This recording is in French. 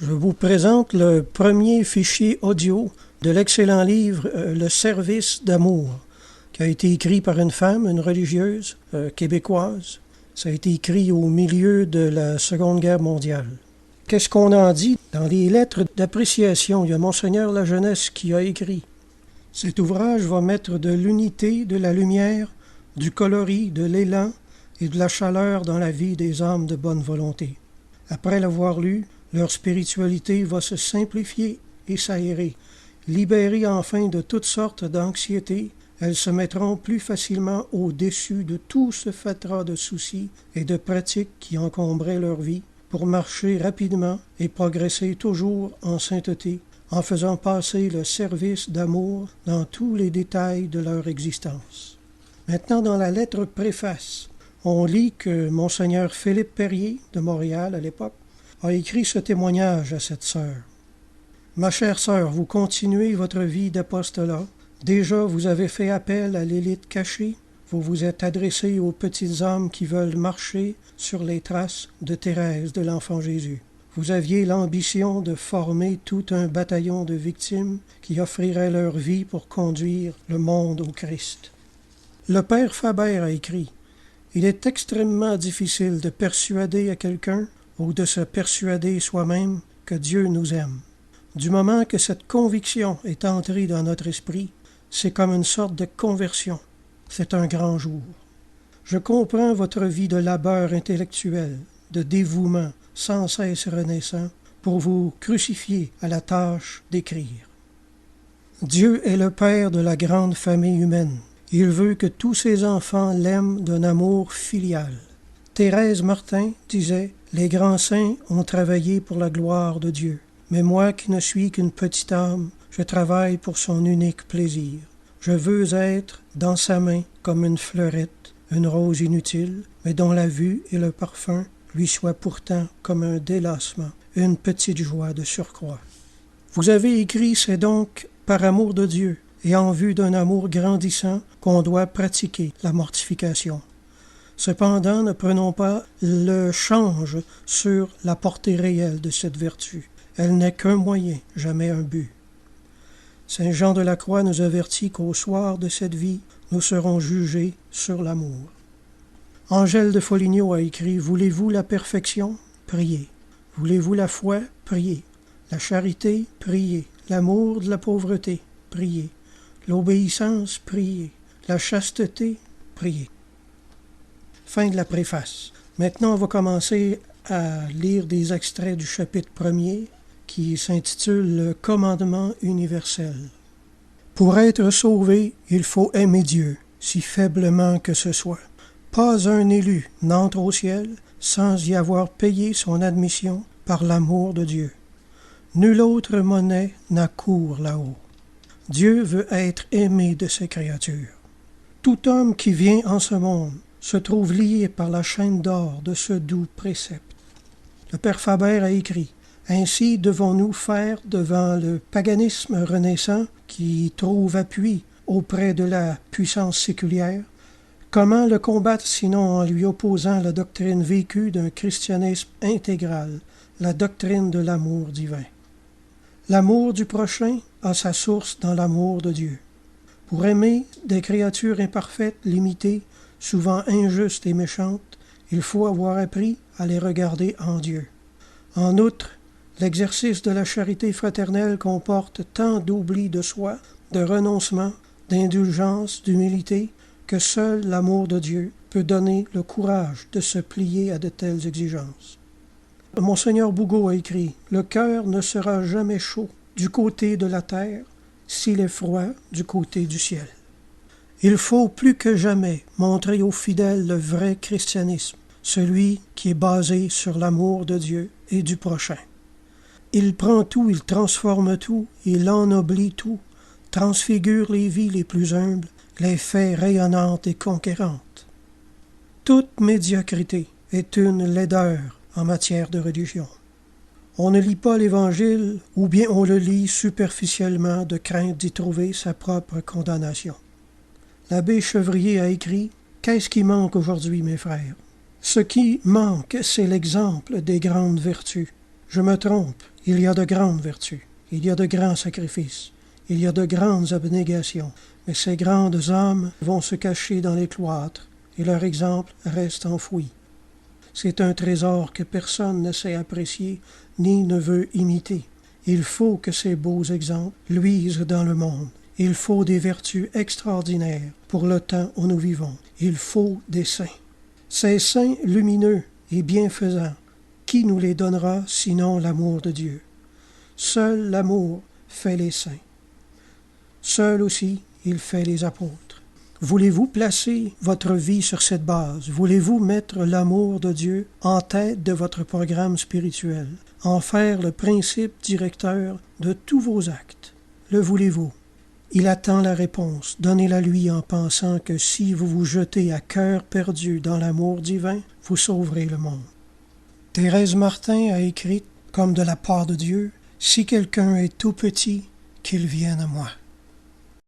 Je vous présente le premier fichier audio de l'excellent livre Le service d'amour, qui a été écrit par une femme, une religieuse québécoise. Ça a été écrit au milieu de la Seconde Guerre mondiale. Qu'est-ce qu'on en dit? Dans les lettres d'appréciation, il y a Monseigneur La Jeunesse qui a écrit. Cet ouvrage va mettre de l'unité, de la lumière, du coloris, de l'élan et de la chaleur dans la vie des âmes de bonne volonté. Après l'avoir lu, leur spiritualité va se simplifier et s'aérer. Libérées enfin de toutes sortes d'anxiétés, elles se mettront plus facilement au-dessus de tout ce fatras de soucis et de pratiques qui encombraient leur vie pour marcher rapidement et progresser toujours en sainteté, en faisant passer le service d'amour dans tous les détails de leur existence. Maintenant, dans la lettre préface, on lit que Monseigneur Philippe Perrier, de Montréal à l'époque, a écrit ce témoignage à cette sœur. « Ma chère sœur, vous continuez votre vie d'apostolat. Déjà, vous avez fait appel à l'élite cachée. Vous vous êtes adressé aux petites âmes qui veulent marcher sur les traces de Thérèse de l'Enfant Jésus. Vous aviez l'ambition de former tout un bataillon de victimes qui offriraient leur vie pour conduire le monde au Christ. » Le père Faber a écrit « Il est extrêmement difficile de persuader à quelqu'un ou de se persuader soi-même que Dieu nous aime. Du moment que cette conviction est entrée dans notre esprit, c'est comme une sorte de conversion. C'est un grand jour. Je comprends votre vie de labeur intellectuel, de dévouement sans cesse renaissant, pour vous crucifier à la tâche d'écrire. Dieu est le Père de la grande famille humaine. Il veut que tous ses enfants l'aiment d'un amour filial. Thérèse Martin disait « Les grands saints ont travaillé pour la gloire de Dieu, mais moi qui ne suis qu'une petite âme, je travaille pour son unique plaisir. Je veux être dans sa main comme une fleurette, une rose inutile, mais dont la vue et le parfum lui soient pourtant comme un délassement, une petite joie de surcroît. Vous avez écrit, c'est donc par amour de Dieu et en vue d'un amour grandissant qu'on doit pratiquer la mortification. Cependant, ne prenons pas le change sur la portée réelle de cette vertu. Elle n'est qu'un moyen, jamais un but. Saint Jean de la Croix nous avertit qu'au soir de cette vie, nous serons jugés sur l'amour. Angèle de Foligno a écrit « Voulez-vous la perfection? Priez. Voulez-vous la foi? Priez. La charité? Priez. L'amour de la pauvreté? Priez. L'obéissance? Priez. La chasteté? Priez. » Fin de la préface. Maintenant, on va commencer à lire des extraits du chapitre 1er qui s'intitule « Le commandement universel ». Pour être sauvé, il faut aimer Dieu, si faiblement que ce soit. Pas un élu n'entre au ciel sans y avoir payé son admission par l'amour de Dieu. Nulle autre monnaie n'accourt là-haut. Dieu veut être aimé de ses créatures. Tout homme qui vient en ce monde se trouve lié par la chaîne d'or de ce doux précepte. Le père Faber a écrit « Ainsi devons-nous faire devant le paganisme renaissant qui trouve appui auprès de la puissance séculière. Comment le combattre sinon en lui opposant la doctrine vécue d'un christianisme intégral, la doctrine de l'amour divin. L'amour du prochain a sa source dans l'amour de Dieu. Pour aimer des créatures imparfaites, limitées, souvent injustes et méchantes, il faut avoir appris à les regarder en Dieu. En outre, l'exercice de la charité fraternelle comporte tant d'oubli de soi, de renoncement, d'indulgence, d'humilité, que seul l'amour de Dieu peut donner le courage de se plier à de telles exigences. Monseigneur Bougaud a écrit « Le cœur ne sera jamais chaud du côté de la terre s'il est froid du côté du ciel. » Il faut plus que jamais montrer aux fidèles le vrai christianisme, celui qui est basé sur l'amour de Dieu et du prochain. Il prend tout, il transforme tout, il ennoblit tout, transfigure les vies les plus humbles, les fait rayonnantes et conquérantes. Toute médiocrité est une laideur en matière de religion. On ne lit pas l'Évangile, ou bien on le lit superficiellement de crainte d'y trouver sa propre condamnation. L'abbé Chevrier a écrit « Qu'est-ce qui manque aujourd'hui, mes frères? Ce qui manque, c'est l'exemple des grandes vertus. Je me trompe, il y a de grandes vertus, il y a de grands sacrifices, il y a de grandes abnégations, mais ces grandes âmes vont se cacher dans les cloîtres, et leur exemple reste enfoui. C'est un trésor que personne ne sait apprécier ni ne veut imiter. Il faut que ces beaux exemples luisent dans le monde. Il faut des vertus extraordinaires pour le temps où nous vivons. Il faut des saints. Ces saints lumineux et bienfaisants, qui nous les donnera sinon l'amour de Dieu? Seul l'amour fait les saints. Seul aussi, il fait les apôtres. Voulez-vous placer votre vie sur cette base? Voulez-vous mettre l'amour de Dieu en tête de votre programme spirituel, en faire le principe directeur de tous vos actes? Le voulez-vous? Il attend la réponse. Donnez-la lui en pensant que si vous vous jetez à cœur perdu dans l'amour divin, vous sauverez le monde. Thérèse Martin a écrit, comme de la part de Dieu, « Si quelqu'un est tout petit, qu'il vienne à moi. »